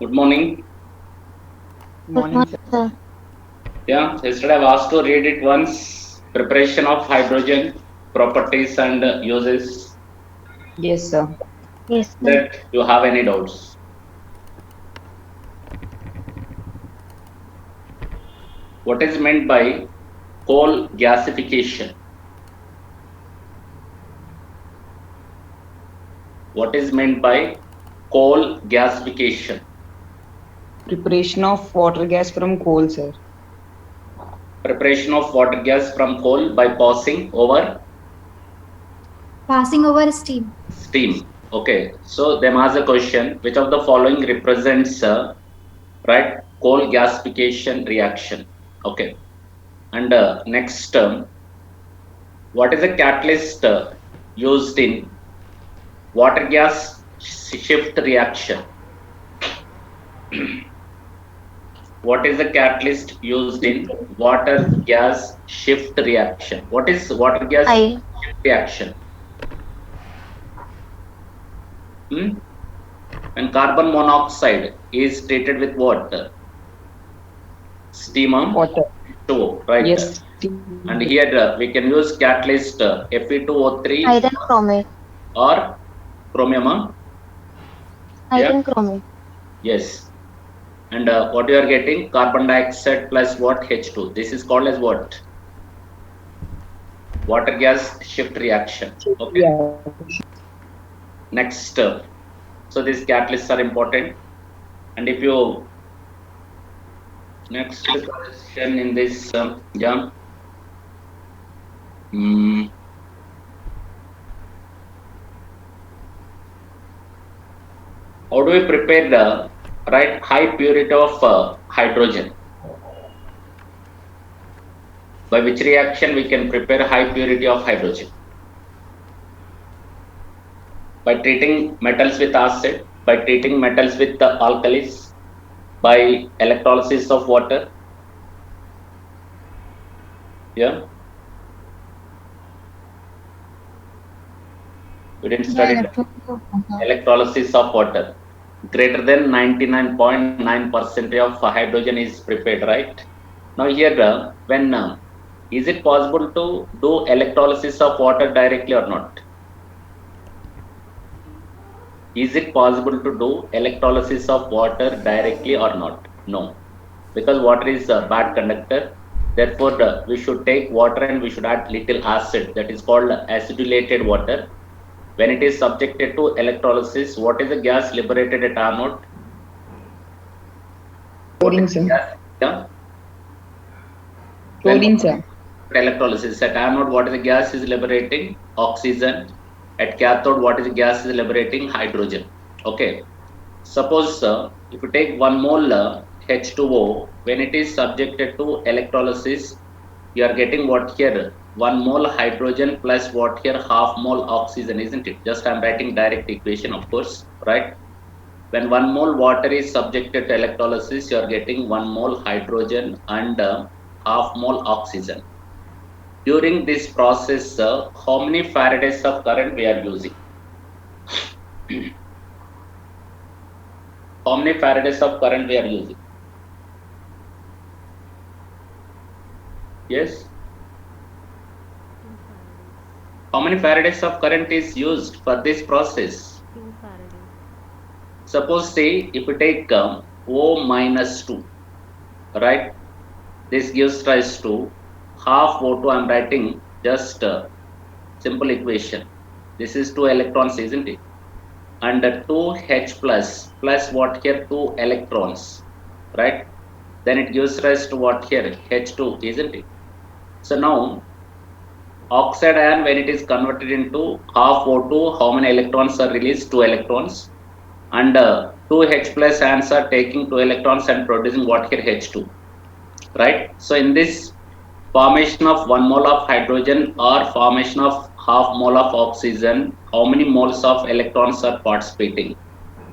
Good morning. Good Morning, morning, sir. sir. Yeah, yesterday I've asked to read it once. Preparation of hydrogen, properties and uses. Yes, sir. Yes, sir. That you have any doubts? What is meant by coal gasification? What is meant by coal gasification? Preparation of water gas from coal, sir. Preparation of water gas from coal by passing over Passing over steam. steam. Okay, so them has a question: which of the following represents right coal gasification reaction? Okay, and next term, what is a catalyst used in water gas shift reaction? What is the catalyst used in water gas shift reaction? What is water gas I shift reaction? Hmm? And carbon monoxide is treated with what? Steam Water. H2O, right? Yes. And here we can use catalyst Fe2O3 iron chromate. or chromium. Yeah, Iron chromate. yes. And what you are getting? Carbon dioxide plus what? H2. This is called as what? Water gas shift reaction. Okay. Yeah. Next, so these catalysts are important. And if you next question in this, yeah, mm, how do we prepare the right high purity of hydrogen? By which reaction we can prepare high purity of hydrogen? By treating metals with acid, by treating metals with the alkalis, by electrolysis of water. Yeah, we didn't Yeah, study electrolysis of water. Greater than 99.9% of hydrogen is prepared, right? Now here, when is it possible to do electrolysis of water directly or not? Is it possible to do electrolysis of water directly or not? No, because water is a bad conductor. Therefore, we should take water and we should add little acid, that is called acidulated water. When it is subjected to electrolysis, what is the gas liberated at anode? What is Chlorine, the sir. gas? Yeah. When Chlorine, sir. electrolysis at anode, what is the gas is liberating? Oxygen. At cathode, what is the gas is liberating? Hydrogen. Okay. Suppose if you take 1 mole H2O, when it is subjected to electrolysis, you are getting what here? 1 mole hydrogen plus what here? Half mole oxygen, isn't it? Just I'm writing direct equation, of course, right? When 1 mole water is subjected to electrolysis, you are getting 1 mole hydrogen and half mole oxygen. During this process, how many faradays of current we are using? How many faradays of current we are using? Yes. How many faradays of current is used for this process? Suppose say if you take O minus 2, right? This gives rise to half O2. I'm writing just simple equation. This is 2 electrons, isn't it? And 2H plus what here? 2 electrons, right? Then it gives rise to what here? H2, isn't it? So now oxide ion, when it is converted into half O2, how many electrons are released? 2 electrons. And 2H plus ions are taking 2 electrons and producing what here? H2, right? So in this formation of 1 mole of hydrogen or formation of half mole of oxygen, how many moles of electrons are participating?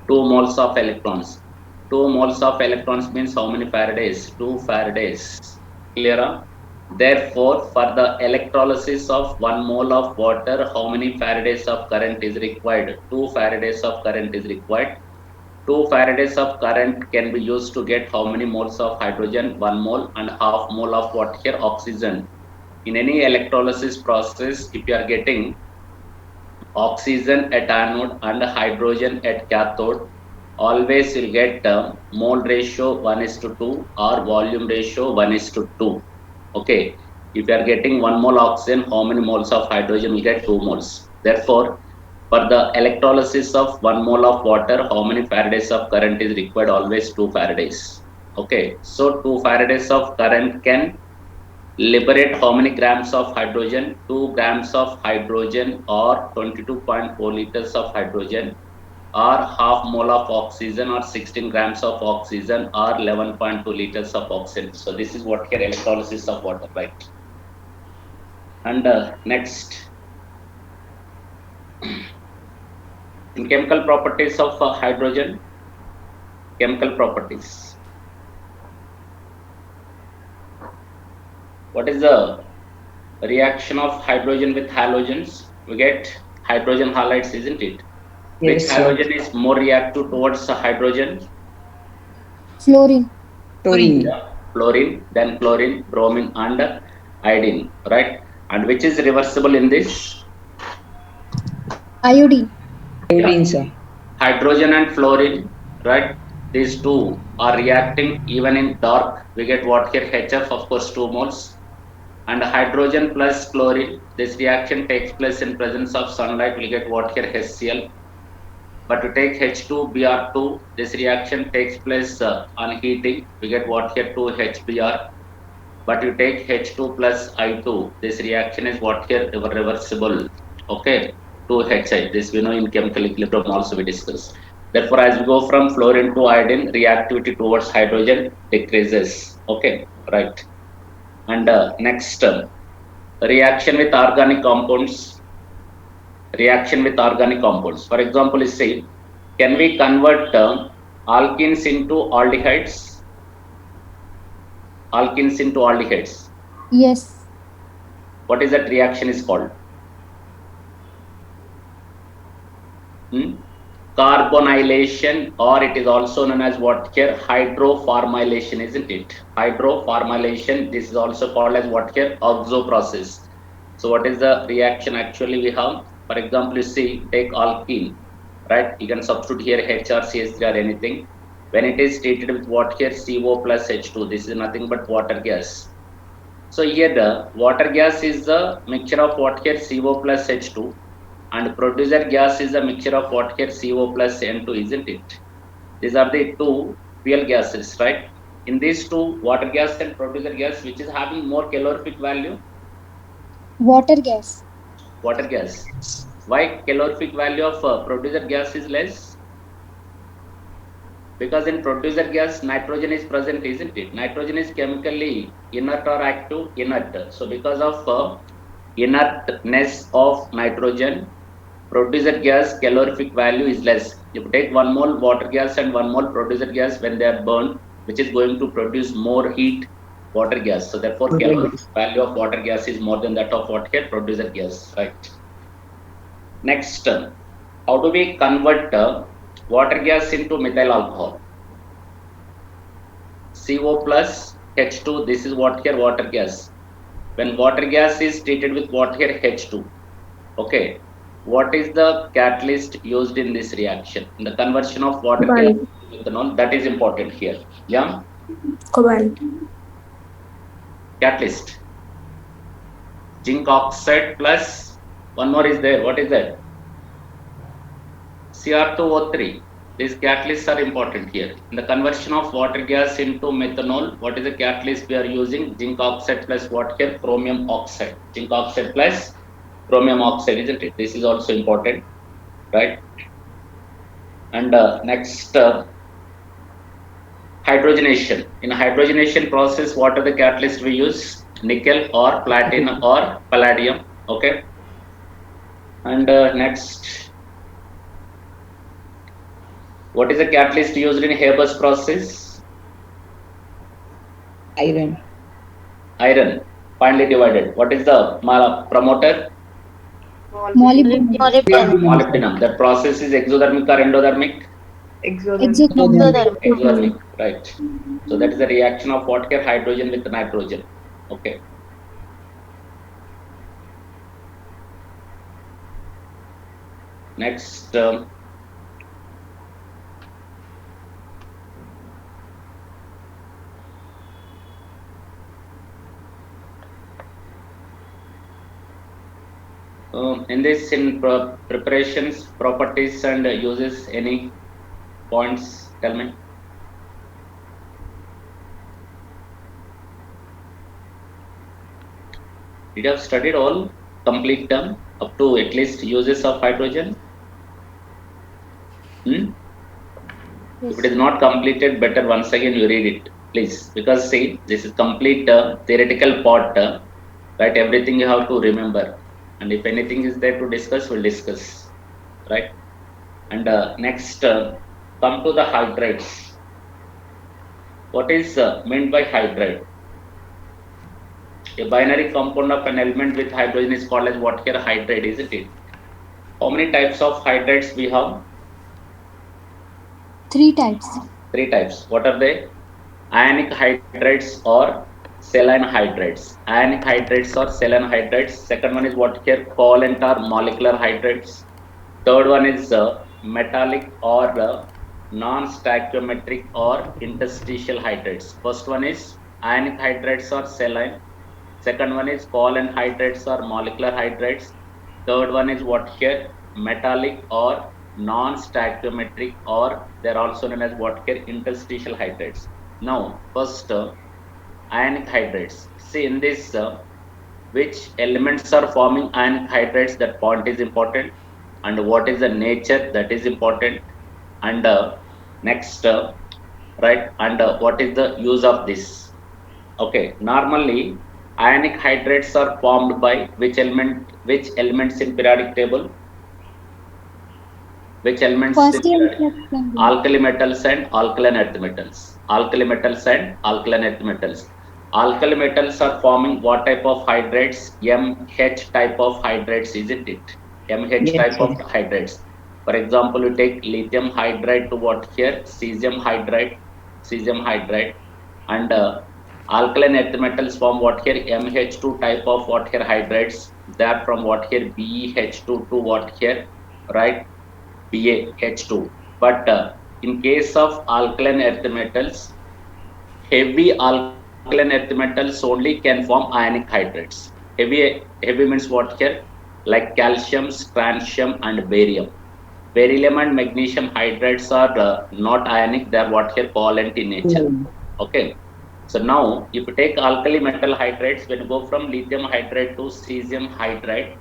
2 moles of electrons. 2 moles of electrons means how many faradays? 2 faradays. Clear? Therefore, for the electrolysis of 1 mole of water, how many faradays of current is required? 2 faradays of current is required. 2 Faradays of current can be used to get how many moles of hydrogen? 1 mole and half mole of what here? Oxygen. In any electrolysis process, if you are getting oxygen at anode and hydrogen at cathode, always you'll get mole ratio 1:2 or volume ratio 1:2. Okay. If you are getting 1 mole oxygen, how many moles of hydrogen will get? 2 moles. Therefore, for the electrolysis of 1 mole of water, how many Faradays of current is required? Always 2 Faradays. Okay, so 2 Faradays of current can liberate how many grams of hydrogen? 2 grams of hydrogen or 22.4 liters of hydrogen or half mole of oxygen or 16 grams of oxygen or 11.2 liters of oxygen. So this is what here electrolysis of water, right? And next, in chemical properties of hydrogen, chemical properties. What is the reaction of hydrogen with halogens? We get hydrogen halides, isn't it? Yes, Which sir. halogen is more reactive towards hydrogen? Fluorine. Taurine. Yeah, fluorine, then chlorine, bromine, and iodine, right? And which is reversible in this? Iodine. Iodine, sir. Hydrogen and fluorine, right? These two are reacting even in dark. We get what here? HF, of course, 2 moles. And hydrogen plus chlorine, this reaction takes place in presence of sunlight. We get what here? HCl. But to take H2Br2, this reaction takes place on heating. We get what here? 2HBr. But you take H2 plus I2, this reaction is what here? Reversible. Okay, 2HI. This we know in chemical equilibrium also we discuss. Therefore, as we go from fluorine to iodine, reactivity towards hydrogen decreases. Okay, right. And next, reaction with organic compounds. Reaction with organic compounds. For example, you say, can we convert alkenes into aldehydes? Alkenes into aldehydes. Yes. What is that reaction is called? Carbonylation, or it is also known as what here? Hydroformylation, isn't it? Hydroformylation. This is also called as what here? Oxo process. So what is the reaction actually we have? For example, you see, take alkene, right? You can substitute here H or CH3 or anything. When it is treated with what here? CO plus H2. This is nothing but water gas. So here the water gas is the mixture of what here? CO plus H2. And producer gas is a mixture of what here? CO plus N2, isn't it? These are the two fuel gases, right? In these two, water gas and producer gas, which is having more calorific value? Water gas. Water gas. Why calorific value of producer gas is less? Because in producer gas, nitrogen is present, isn't it? Nitrogen is chemically inert or active? Inert. So because of inertness of nitrogen, producer gas calorific value is less. If you take 1 mole water gas and 1 mole producer gas, when they are burned, which is going to produce more heat? Water gas. So therefore, calorific value of water gas is more than that of what here? Producer gas, right? Next, how do we convert water gas into methyl alcohol? CO plus H2, this is what here? Water gas. When water gas is treated with what here? H2. Okay. What is the catalyst used in this reaction? In the conversion of water gas to methanol, that is important here. Yeah? Cobalt. Catalyst. Zinc oxide plus one more is there. What is that? Cr2O3. These catalysts are important here. In the conversion of water gas into methanol, what is the catalyst we are using? Zinc oxide plus what here? Chromium oxide. Zinc oxide plus chromium oxide, isn't it? This is also important, right? And next, hydrogenation. In hydrogenation process, what are the catalysts we use? Nickel or platinum or palladium. Okay. And next, what is the catalyst used in Haber's process? Iron. Iron, finely divided. What is the promoter? Molybdenum. Molybdenum. That process is exothermic or endothermic? Exothermic. Exothermic, right. So that is the reaction of what here? Hydrogen with nitrogen. Okay. Next, in this, in preparations, properties and uses, any points? Tell me. Did you have studied all complete term up to at least uses of hydrogen? Hmm? If it is not completed, better once again you read it, please. Because see, this is complete theoretical part, right? Everything you have to remember. And if anything is there to discuss, we'll discuss, right? And next, come to the hydrides. What is meant by hydride? A binary compound of an element with hydrogen is called as what here? Hydride, isn't it? How many types of hydrides we have? 3 types. 3 types. What are they? Ionic hydrides or saline hydrides. Ionic hydrides or saline hydrides. Second one is what here? Covalent or molecular hydrides. Third one is metallic or non-stoichiometric or interstitial hydrides. First one is ionic hydrides or saline. Second one is covalent hydrides or molecular hydrides. Third one is what here? Metallic or non-stoichiometric, or they're also known as what here? Interstitial hydrides. Now, first ionic hydrides. See in this, which elements are forming ionic hydrides, that point is important, and what is the nature, that is important, and next, right, and what is the use of this. Okay, normally ionic hydrides are formed by which elements in periodic table? Which elements in First and periodic? second. Alkali metals and alkaline earth metals. Alkali metals and alkaline earth metals. Alkali metals are forming what type of hydrides? MH type of hydrides, isn't it? MH Yes, type of yes. hydrides. For example, you take lithium hydride to what here? Cesium hydride, and alkaline earth metals form what here? MH2 type of what here? Hydrides. They are from what here? BeH2 to what here? Right? BaH2. But in case of alkaline earth metals, heavy alkaline earth metals only can form ionic hydrides. Heavy means what here? Like calcium, strontium, and barium. Beryllium and magnesium hydrides are not ionic, they are what here? Covalent in nature. Okay. So now, if you take alkali metal hydrides, when you go from lithium hydride to cesium hydride,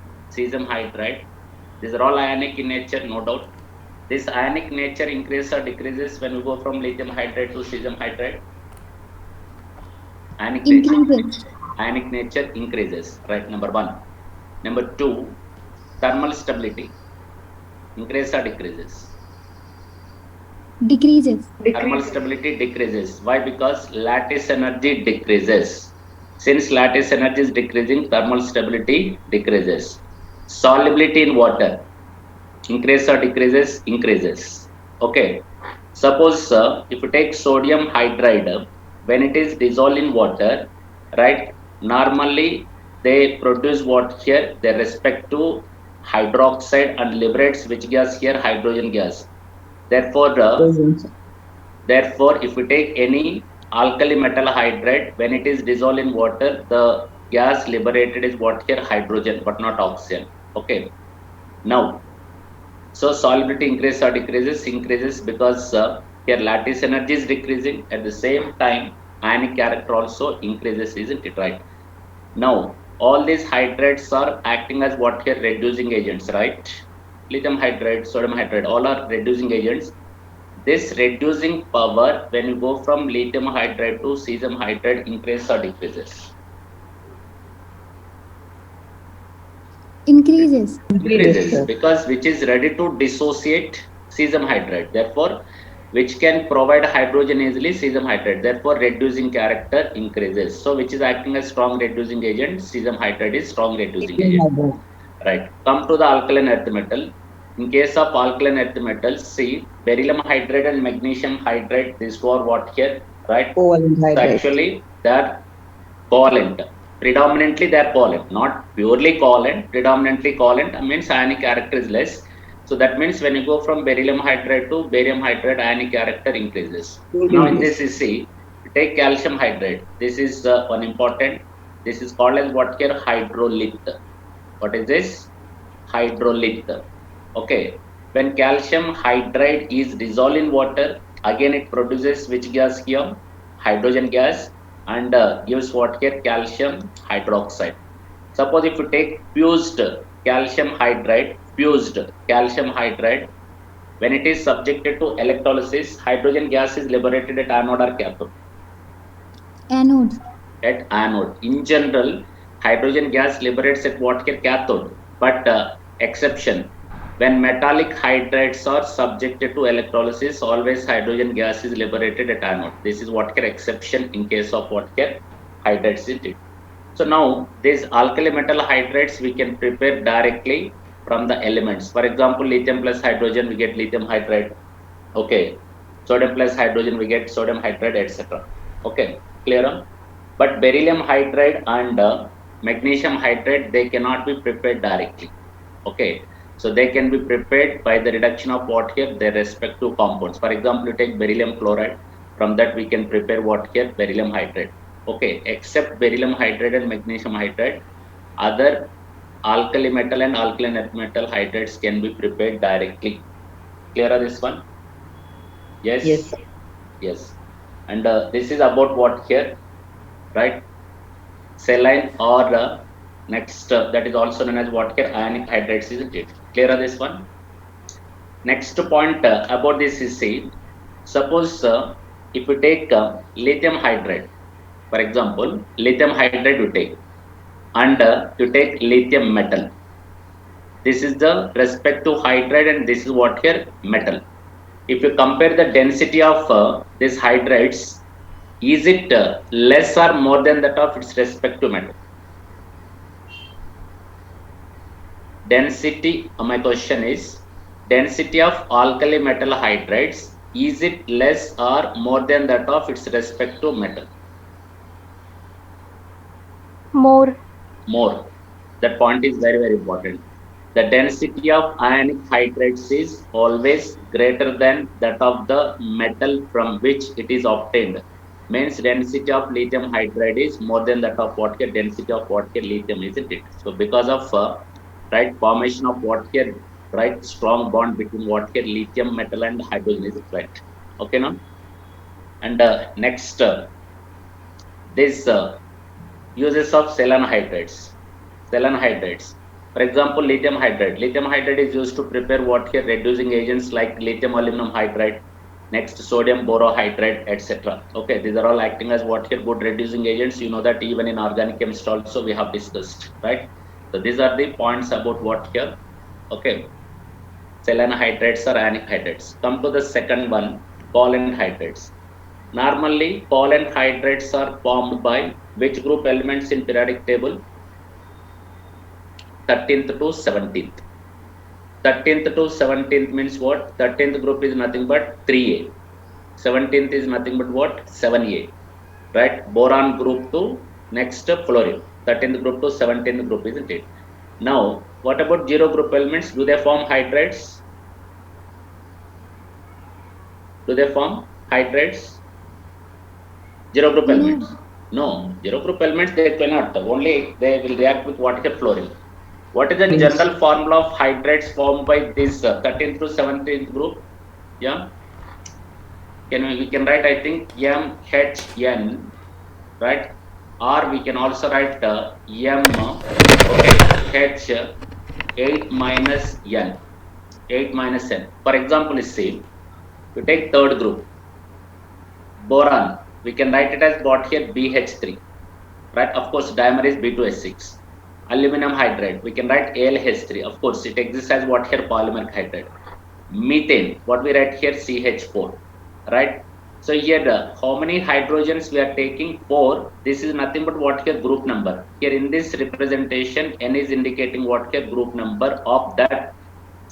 these are all ionic in nature, no doubt. This ionic nature increases or decreases when we go from lithium hydride to cesium hydride? Ionic nature increases, right? Number one. Number two, thermal stability increases or decreases? Decreases. Thermal stability decreases. Why? Because lattice energy decreases. Since lattice energy is decreasing, thermal stability decreases. Solubility in water increases or decreases? Increases. Okay. Suppose if you take sodium hydride, when it is dissolved in water, right? Normally they produce what here? Their respective hydroxide and liberates which gas here? Hydrogen gas. Therefore, if we take any alkali metal hydride, when it is dissolved in water, the gas liberated is what here? Hydrogen, but not oxygen. Okay. Now, so solubility increases or decreases? Increases, because here lattice energy is decreasing. At the same time, ionic character also increases, isn't it, right? Now, all these hydrides are acting as what here? Reducing agents, right? Lithium hydride, sodium hydride, all are reducing agents. This reducing power, when you go from lithium hydride to cesium hydride, increases or decreases? Increases. Increases, because which is ready to dissociate? Cesium hydride. Therefore, which can provide hydrogen easily? Cesium hydride. Therefore, reducing character increases. So, which is acting as strong reducing agent? Cesium hydride is strong reducing agent. Right. Come to the alkaline earth metal. In case of alkaline earth metals, see beryllium hydride and magnesium hydride, these two are what here, right? Covalent So hydride. actually they are covalent. Predominantly they are covalent, not purely covalent. Predominantly covalent means ionic character is less. So that means when you go from beryllium hydride to barium hydride, ionic character increases. Now in this you see, take calcium hydride. This is one important. This is called as what here, hydrolith. What is this? Hydrolith. Okay. When calcium hydride is dissolved in water, again it produces which gas here? Hydrogen gas, and gives what here? Calcium hydroxide. Suppose if you take fused calcium hydride, when it is subjected to electrolysis, hydrogen gas is liberated at anode or cathode? Anode. At anode. In general, hydrogen gas liberates at what here? Cathode. But exception, when metallic hydrides are subjected to electrolysis, always hydrogen gas is liberated at anode. This is what here exception in case of what here hydrides is it. So now these alkali metal hydrides we can prepare directly from the elements. For example, lithium plus hydrogen we get lithium hydride. Okay. Sodium plus hydrogen we get sodium hydride, etc. Okay, clear? But beryllium hydride and magnesium hydride, they cannot be prepared directly. Okay, so they can be prepared by the reduction of what here? Their respective compounds. For example, you take beryllium chloride, from that we can prepare what here? Beryllium hydride. Okay, except beryllium hydride and magnesium hydride, other alkali metal and alkaline earth metal hydrides can be prepared directly. Clear this one? Yes. Yes. Yes. And this is about what here, right? Saline or next that is also known as what here? Ionic hydrides, isn't it? Clear this one? Next point about this is, see, suppose if you take lithium hydride, for example, lithium hydride you take, and you take lithium metal. This is the respective hydride and this is what here? Metal. If you compare the density of these hydrides, is it less or more than that of its respective metal? Density, my question is, density of alkali metal hydrides, is it less or more than that of its respective metal? More. More. That point is very, very important. The density of ionic hydrides is always greater than that of the metal from which it is obtained. Means density of lithium hydride is more than that of what here? Density of what here? Lithium, isn't it? So because of right formation of what here, right, strong bond between what here? Lithium metal and hydrogen, is it right? Okay, now. And next, this uses of selenide hydrides. Selenide hydrides. For example, lithium hydride. Lithium hydride is used to prepare what here? Reducing agents like lithium aluminum hydride, next sodium borohydride, etc. Okay, these are all acting as what here? Good reducing agents. You know that even in organic chemistry also we have discussed, right? So these are the points about what here? Okay, selenide hydrides or ionic hydrides. Come to the second one, covalent hydrides. Normally, covalent hydrides are formed by which group elements in periodic table? 13th to 17th. 13th to 17th means what? 13th group is nothing but 3A. 17th is nothing but what? 7A. Right? Boron group to next fluorine. 13th group to 17th group, isn't it? Now, what about zero group elements? Do they form hydrides? Do they form hydrides? Zero group elements? No. Zero group elements they cannot. Only they will react with what is fluorine. What is the general formula of hydrides formed by this 13th to 17th group? Yeah. We can write, I think, MHN, right? Or we can also write H8 minus N. 8 minus N. For example, see, you take third group, boron. We can write it as what here? BH3, right? Of course, dimer is B2H6. Aluminum hydride, we can write AlH3. Of course, it exists as what here? Polymeric hydride. Methane, what we write here? CH4, right? So here, how many hydrogens we are taking? 4. This is nothing but what here? Group number. Here in this representation, N is indicating what here? Group number of that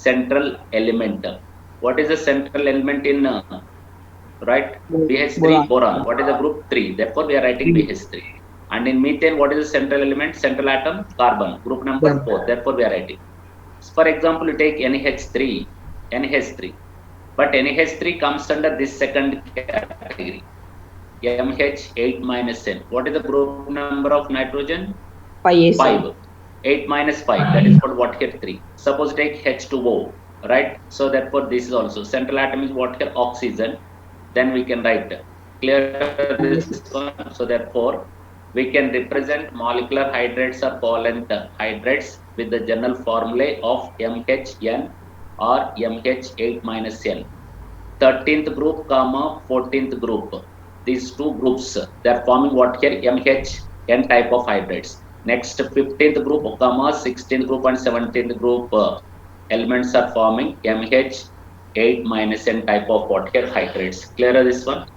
central element. What is the central element in right? BH3 Boron. boron. What is the group 3? Therefore, we are writing BH3. And in methane, what is the central element? Central atom? Carbon. Group number 4. Therefore, we are writing. For example, you take NH3, NH3. But NH3 comes under this second category, MH8 minus N. What is the group number of nitrogen? 5 5. 8 minus 5, that is called what here 3. Suppose take H2O, right? So therefore this is also central atom is what here oxygen. Then we can write clear this one. So therefore we can represent molecular hydrates or covalent hydrates with the general formulae of MHN or MH8 minus N. 13th group comma 14th group. These two groups they are forming what here MHN type of hydrates. Next 15th group comma 16th group and 17th group elements are forming MH8 minus N type of what here hydrates. Clear this one?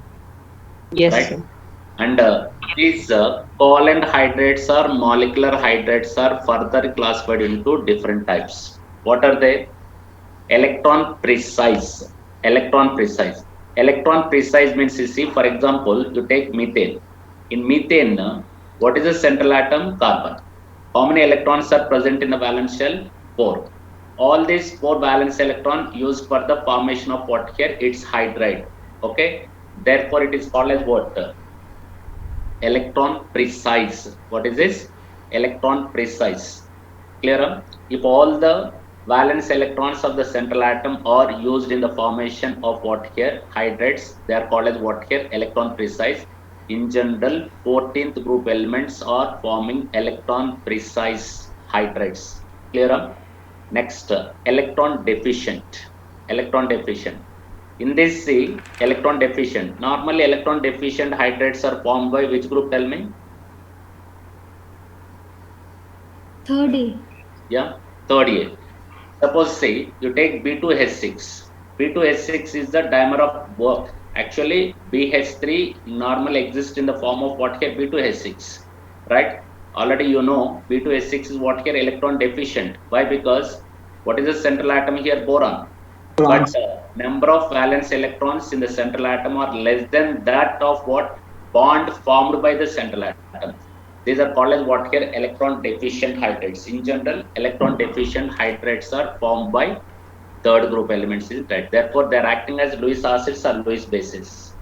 Yes, right? sir. And these covalent hydrates or molecular hydrates are further classified into different types. What are they? Electron precise. Electron precise. Electron precise means, you see, for example, you take methane. In methane, what is the central atom? Carbon. How many electrons are present in the valence shell? 4. All these 4 valence electron used for the formation of what here? It's hydride. Okay. Therefore, it is called as what? Electron precise. What is this? Electron precise. Clear? If all the valence electrons of the central atom are used in the formation of what here? Hydrates. They are called as what here? Electron precise. In general, 14th group elements are forming electron precise hydrates. Clear? Next, electron deficient. Electron deficient. In this, see, electron deficient. Normally, electron deficient hydrates are formed by which group? Tell me. Third A. Yeah, third A. Suppose say you take B2H6. B2H6 is the dimer of work. Actually, BH3 normally exists in the form of what here? B2H6, right? Already you know B2H6 is what here? Electron deficient. Why? Because what is the central atom here? Boron. But number of valence electrons in the central atom are less than that of what? Bond formed by the central atom. These are called as what here? Electron deficient hydrates. In general, electron deficient hydrates are formed by third group elements, is right? Therefore, they are acting as Lewis acids or Lewis bases.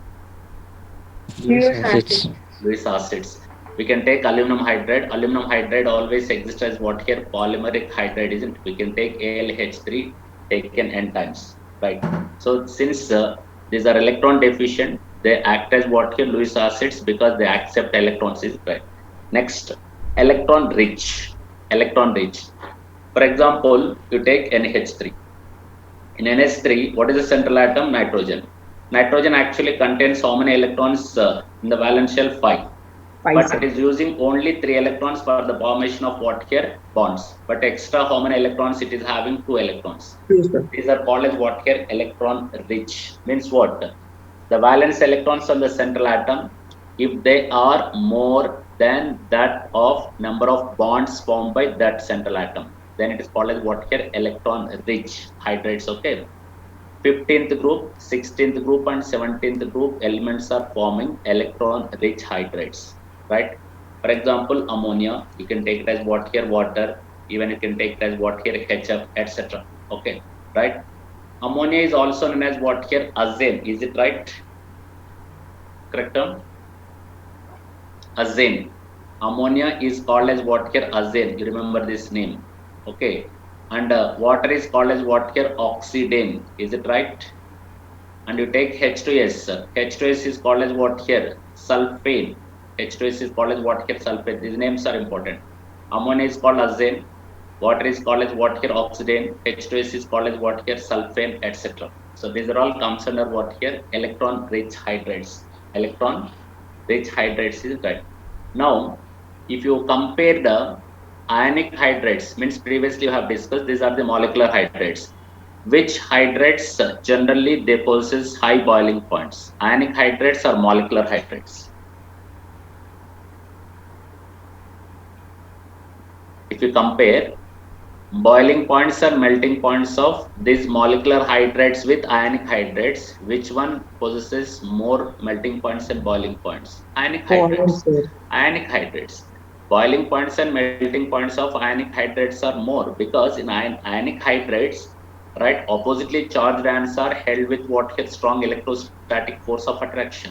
Lewis acids. We can take aluminum hydride. Aluminum hydride always exists as what here? Polymeric hydride, isn't it? We can take AlH3 taken n times, right? So since these are electron deficient, they act as what here? Lewis acids, because they accept electrons, is right? Next, electron rich. Electron rich. For example, you take NH3. In NH3, what is the central atom? Nitrogen. Nitrogen actually contains how many electrons in the valence shell? 5. But it is using only 3 electrons for the formation of what here? Bonds. But extra how many electrons it is having? 2 electrons. These are called as what here? Electron rich. Means what? The valence electrons on the central atom, if they are more than that of number of bonds formed by that central atom, then it is called as what here? Electron rich hydrates. Okay. 15th group, 16th group and 17th group elements are forming electron rich hydrates, right? For example, ammonia, you can take it as what here? Water. Even you can take it as what here? HF, etc. Okay, right? Ammonia is also known as what here? Azane. Is it right? Correct term? Azane. Ammonia is called as what here? Azane. You remember this name. Okay. And water is called as what here? Oxidane. Is it right? And you take H2S. H2S is called as what here? Sulfane. H2S is called as what here? Sulfate. These names are important. Ammonia is called azane. Water is called as what here? Oxidane. H2S is called as what here? Sulfane, etc. So these are all comes under what here? Electron rich hydrates. Electron rich hydrates is right. Now, if you compare the ionic hydrates, means previously you have discussed, these are the molecular hydrates. Which hydrates generally they possess high boiling points? Ionic hydrates or molecular hydrates? If you compare boiling points and melting points of these molecular hydrates with ionic hydrates. Which one possesses more melting points and boiling points? Ionic Poland, hydrates. sir. Ionic hydrates. Boiling points and melting points of ionic hydrates are more because in ionic hydrates, right, oppositely charged ions are held with what has strong electrostatic force of attraction.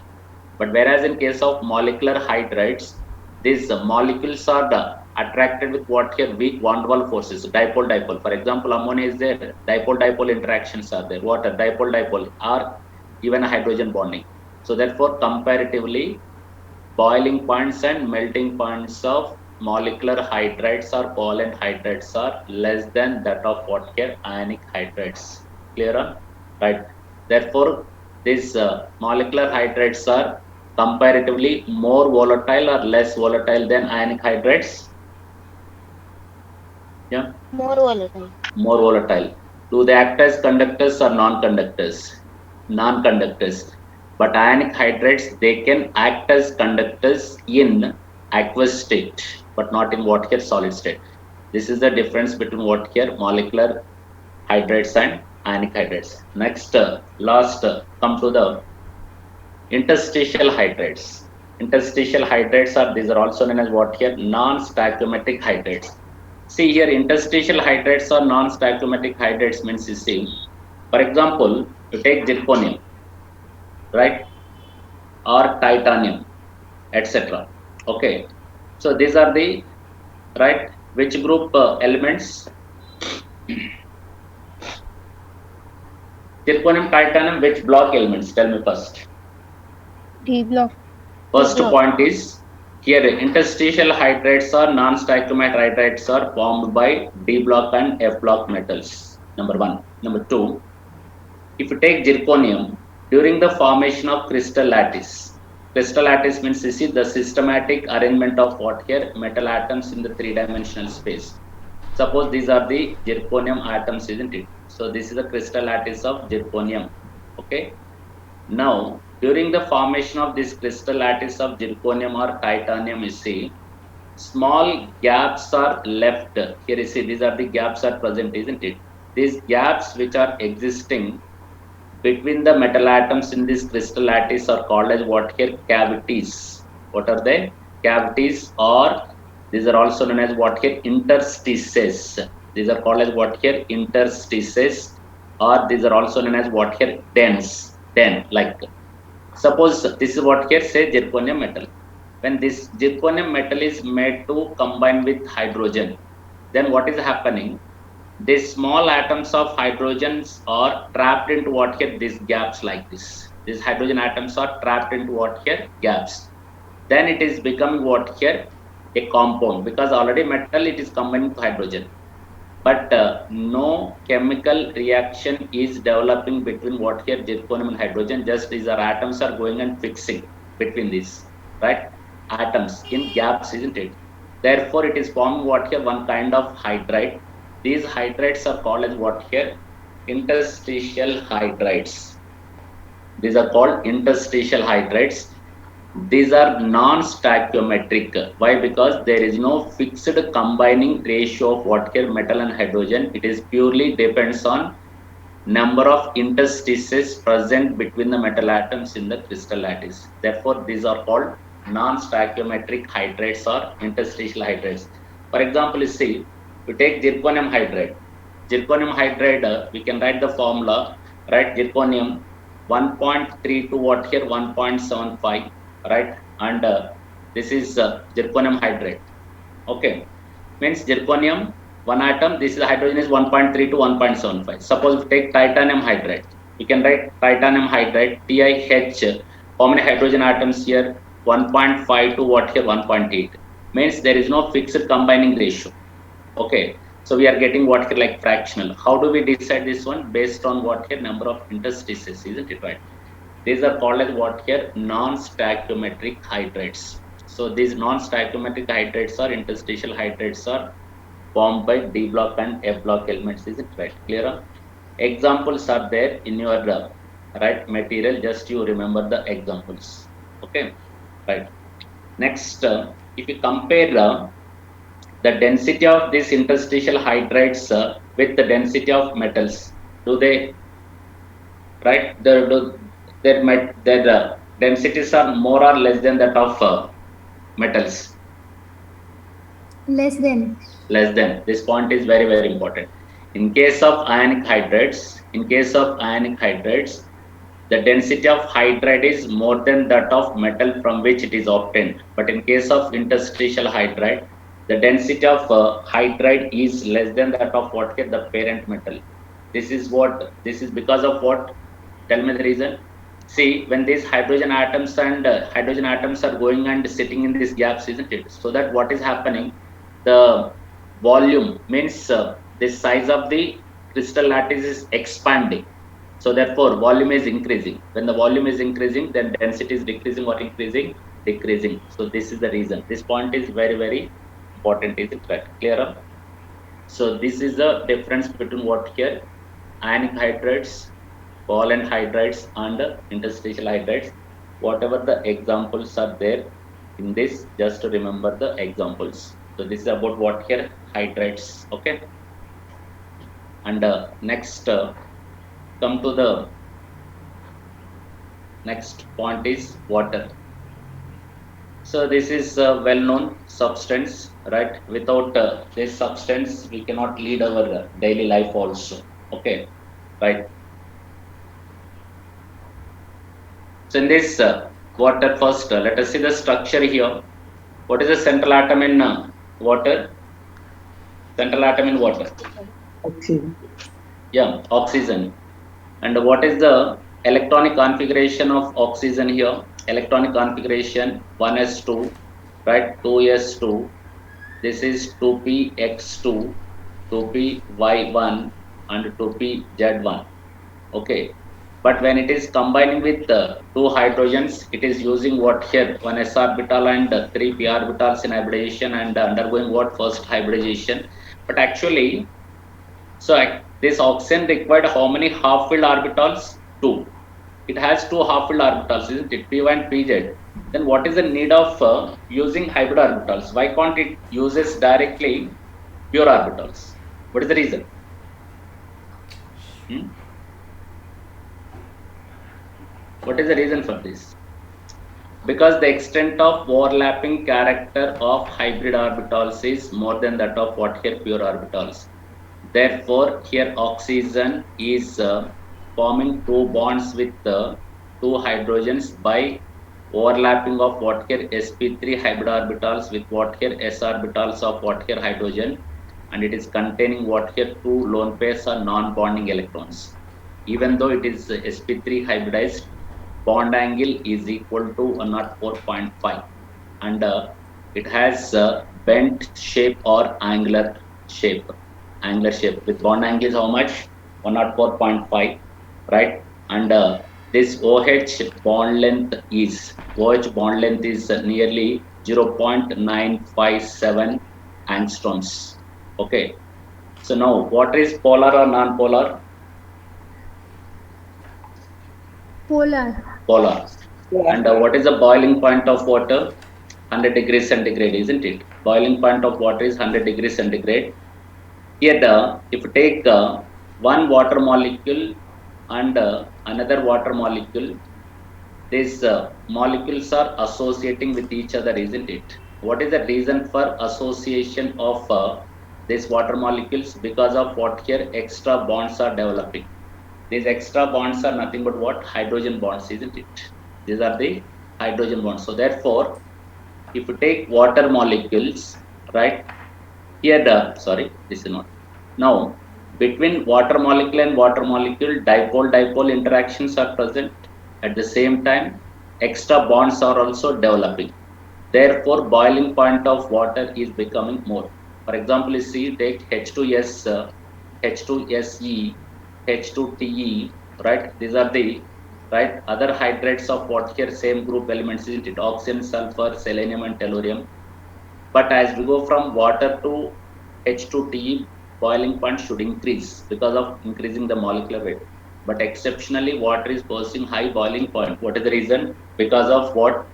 But whereas in case of molecular hydrates, these molecules are attracted with what here weak van der Waals forces, dipole dipole. For example, ammonia is there, dipole dipole interactions are there. Water, dipole dipole, or even a hydrogen bonding. So therefore, comparatively, boiling points and melting points of molecular hydrates or covalent hydrates are less than that of what here ionic hydrates. Clear on? Right. Therefore, these molecular hydrates are comparatively more volatile or less volatile than ionic hydrates. Yeah, More volatile. more volatile. Do they act as conductors or non-conductors? Non-conductors. But ionic hydrates, they can act as conductors in aqueous state, but not in what here solid state. This is the difference between what here molecular hydrates and ionic hydrates. Next, last, come to the interstitial hydrates. Interstitial hydrates are, these are also known as what here non-stoichiometric hydrates. See here, interstitial hydrates or non-stoichiometric hydrates means you see, for example, you take zirconium, right, or titanium, etc. Okay, so these are the right which group elements? Zirconium, titanium, which block elements? Tell me first. D block. First block. point is here interstitial hydrates or non-stoichiometric hydrates are formed by D block and F block metals. Number one. Number two, if you take zirconium during the formation of crystal lattice means you see the systematic arrangement of what here metal atoms in the three-dimensional space. Suppose these are the zirconium atoms, isn't it? So this is the crystal lattice of zirconium. Okay. Now, during the formation of this crystal lattice of zirconium or titanium, you see, small gaps are left. Here you see, these are the gaps are present, isn't it? These gaps which are existing between the metal atoms in this crystal lattice are called as what here? Cavities. What are they? Cavities, or these are also known as what here? Interstices. These are called as what here? Interstices, or these are also known as what here? Dens. Den, like suppose this is what here say zirconium metal. When this zirconium metal is made to combine with hydrogen, then what is happening? These small atoms of hydrogens are trapped into what here? These gaps like this. These hydrogen atoms are trapped into what here? Gaps. Then it is becoming what here? A compound, because already metal it is combining to hydrogen. But no chemical reaction is developing between what here zirconium and hydrogen. Just these are atoms are going and fixing between these, right? Atoms in gaps, isn't it? Therefore, it is forming what here? One kind of hydride. These hydrides are called as what here? Interstitial hydrides. These are called interstitial hydrides. These are non-stoichiometric. Why? Because there is no fixed combining ratio of what here metal and hydrogen. It is purely depends on number of interstices present between the metal atoms in the crystal lattice. Therefore, these are called non-stoichiometric hydrates or interstitial hydrates. For example, you see, we take zirconium hydride. Zirconium hydride, we can write the formula, right? Zirconium 1.3 to what here 1.75, right? And this is zirconium hydride. Okay, means zirconium one atom. This is hydrogen is 1.3 to 1.75. Suppose we take titanium hydride. We can write titanium hydride TiH. How many hydrogen atoms here? 1.5 to what here 1.8. Means there is no fixed combining ratio. Okay, so we are getting what here like fractional. How do we decide this one? Based on what here number of interstices, isn't it, right? These are called as what here non-stoichiometric hydrates. So these non-stoichiometric hydrates or interstitial hydrates are formed by D block and F block elements, is it right? Clear? Examples are there in your right material, just you remember the examples. Okay, right. Next, if you compare the density of these interstitial hydrides with the density of metals, do they, right? Their densities are more or less than that of metals. Less than. Less than. This point is very, very important. In case of ionic hydrides, the density of hydride is more than that of metal from which it is obtained. But in case of interstitial hydride, the density of hydride is less than that of what here the parent metal. This is because of what? Tell me the reason. See, when these hydrogen atoms are going and sitting in these gaps, isn't it? So that what is happening? The volume means the size of the crystal lattice is expanding. So therefore, volume is increasing. When the volume is increasing, then density is decreasing or increasing? Decreasing. So this is the reason. This point is very, very important. Is it right? Clear up? So this is the difference between what here? Ionic hydrides, covalent hydrides, and interstitial hydrides. Whatever the examples are there in this, just to remember the examples. So this is about what here? Hydrides. Okay. And next, come to the next point is water. So this is a well-known substance, right? Without this substance, we cannot lead our daily life also. Okay, right? So in this water, first, let us see the structure here. What is the central atom in water? Central atom in water. Oxygen. Yeah, oxygen. And what is the electronic configuration of oxygen here? Electronic configuration 1s2, right? 2s2. This is 2px2, 2py1, and 2pz1. Okay. But when it is combining with two hydrogens, it is using what here? 1 s orbital and 3 p orbitals in hybridization and undergoing what? First hybridization. But actually, so this oxygen required how many half-filled orbitals? 2. It has 2 half-filled orbitals, isn't it? Py and pz. Then what is the need of using hybrid orbitals? Why can't it uses directly pure orbitals? What is the reason? What is the reason for this? Because the extent of overlapping character of hybrid orbitals is more than that of what here pure orbitals. Therefore, here oxygen is forming 2 bonds with 2 hydrogens by overlapping of what here sp3 hybrid orbitals with what here s orbitals of what here hydrogen, and it is containing what here 2 lone pairs or non-bonding electrons. Even though it is sp3 hybridized, bond angle is equal to 104.5, and it has bent shape or angular shape. With bond angle is how much? 104.5, right? And this OH bond length is nearly 0.957 angstroms. Okay. So now, water is polar or non-polar? Polar. Polar. And what is the boiling point of water? 100 degrees centigrade, isn't it? Boiling point of water is 100 degrees centigrade. Here, if you take one water molecule and another water molecule, these molecules are associating with each other, isn't it? What is the reason for association of these water molecules? Because of what here extra bonds are developing. These extra bonds are nothing but what? Hydrogen bonds, isn't it? These are the hydrogen bonds. So therefore, if you take water molecules, right? Here this is not. Now, between water molecule and water molecule, dipole-dipole interactions are present. At the same time, extra bonds are also developing. Therefore, boiling point of water is becoming more. For example, you see, take H2S, H2SE, H2TE, right? These are the other hydrates of what here same group elements, isn't it? Oxygen, sulfur, selenium, and tellurium. But as we go from water to H2TE, boiling point should increase because of increasing the molecular weight. But exceptionally, water is posing high boiling point. What is the reason? Because of what?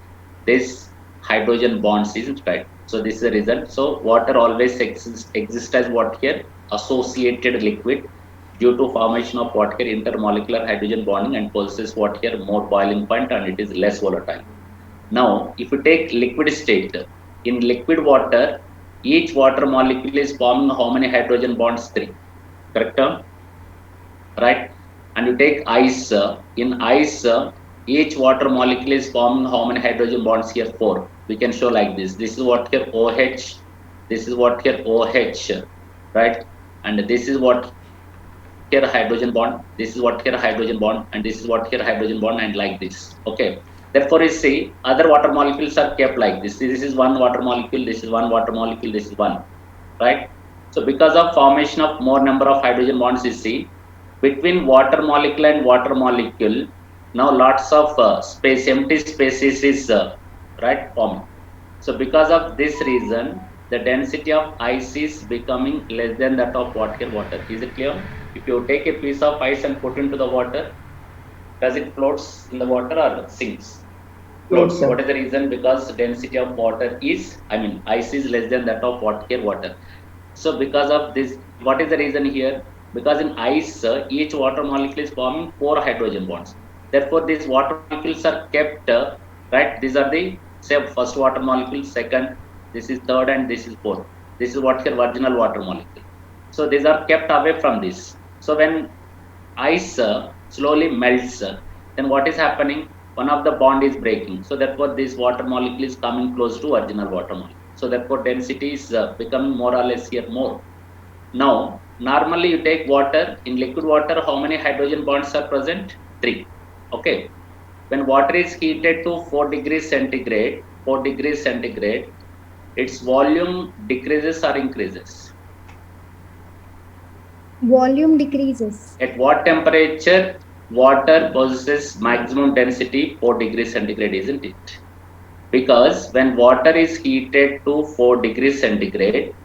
This hydrogen bonds, isn't it? Right? So this is the result. So water always exists as what here? Associated liquid due to formation of what here? Intermolecular hydrogen bonding, and possesses what here? More boiling point, and it is less volatile. Now, if you take liquid state, in liquid water, each water molecule is forming how many hydrogen bonds? 3. Correct? Right? And you take ice, in ice, each water molecule is forming how many hydrogen bonds here? 4. We can show like this. This is what here? OH. This is what here? OH. Right? And this is what here? Hydrogen bond. This is what here? Hydrogen bond. And this is what here? Hydrogen bond, and like this. Okay. Therefore, you see, other water molecules are kept like this. This is one water molecule. This is one water molecule. This is one. Right? So, because of formation of more number of hydrogen bonds, you see, between water molecule and water molecule, now lots of space, empty spaces is right forming. So because of this reason, the density of ice is becoming less than that of water. Is it clear? If you take a piece of ice and put into the water, does it floats in the water or sinks? Floats. What is the reason? Because density of water is, ice is less than that of water. So because of this, what is the reason here? Because in ice, each water molecule is forming 4 hydrogen bonds. Therefore, these water molecules are kept, right? These are the, say, first water molecule, second, this is third, and this is fourth. This is what your virginal water molecule. So these are kept away from this. So when ice slowly melts, then what is happening? One of the bond is breaking. So therefore, this water molecule is coming close to virginal water molecule. So therefore, density is becoming more or less here more. Now, normally you take water, in liquid water, how many hydrogen bonds are present? 3. Okay. When water is heated to 4 degrees centigrade, its volume decreases or increases? Volume decreases. At what temperature water possesses maximum density? 4 degrees centigrade, isn't it? Because when water is heated to 4 degrees centigrade,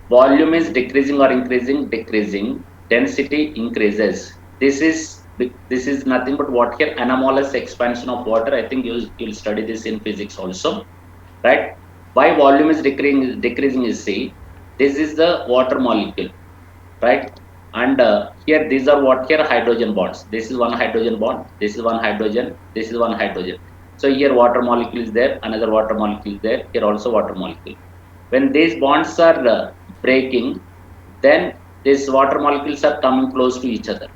volume is decreasing or increasing? Decreasing. Density increases. This is nothing but what here? Anomalous expansion of water. I think you'll study this in physics also, right? Why volume is decreasing? You see, this is the water molecule, right? And here these are what here? Hydrogen bonds. This is one hydrogen bond. This is one hydrogen. This is one hydrogen. So here water molecule is there. Another water molecule is there. Here also water molecule. When these bonds are breaking, then these water molecules are coming close to each other.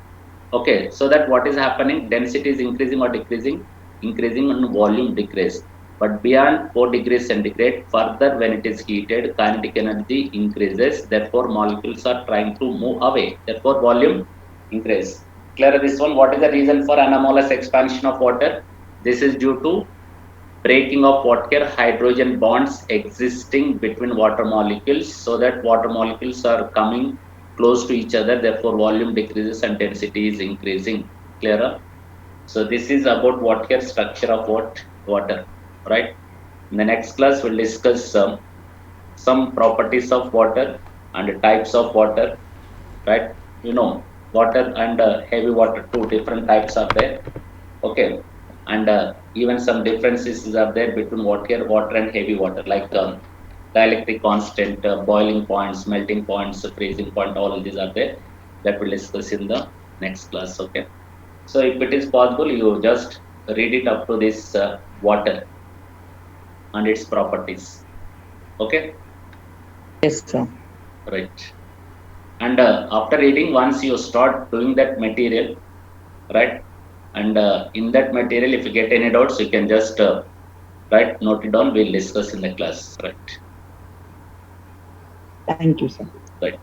Okay, so that what is happening? Density is increasing or decreasing? Increasing, and volume decrease. But beyond 4 degrees centigrade, further when it is heated, kinetic energy increases. Therefore, molecules are trying to move away. Therefore, volume increase. Clear this one? What is the reason for anomalous expansion of water? This is due to breaking of what here? Hydrogen bonds existing between water molecules, so that water molecules are coming close to each other. Therefore, volume decreases and density is increasing. Clearer? So this is about what here? Structure of water. Right? In the next class, we'll discuss some properties of water and types of water. Right? You know, water and heavy water, 2 different types are there. Okay. And even some differences are there between water and heavy water, like dielectric constant, boiling points, melting points, freezing point. All of these are there that we'll discuss in the next class. Okay. So if it is possible, you just read it up to this water and its properties. Okay. Yes, sir. Right. And after reading, once you start doing that material, right? And in that material, if you get any doubts, you can just note it down. We'll discuss in the class. Right. Thank you, sir. Right.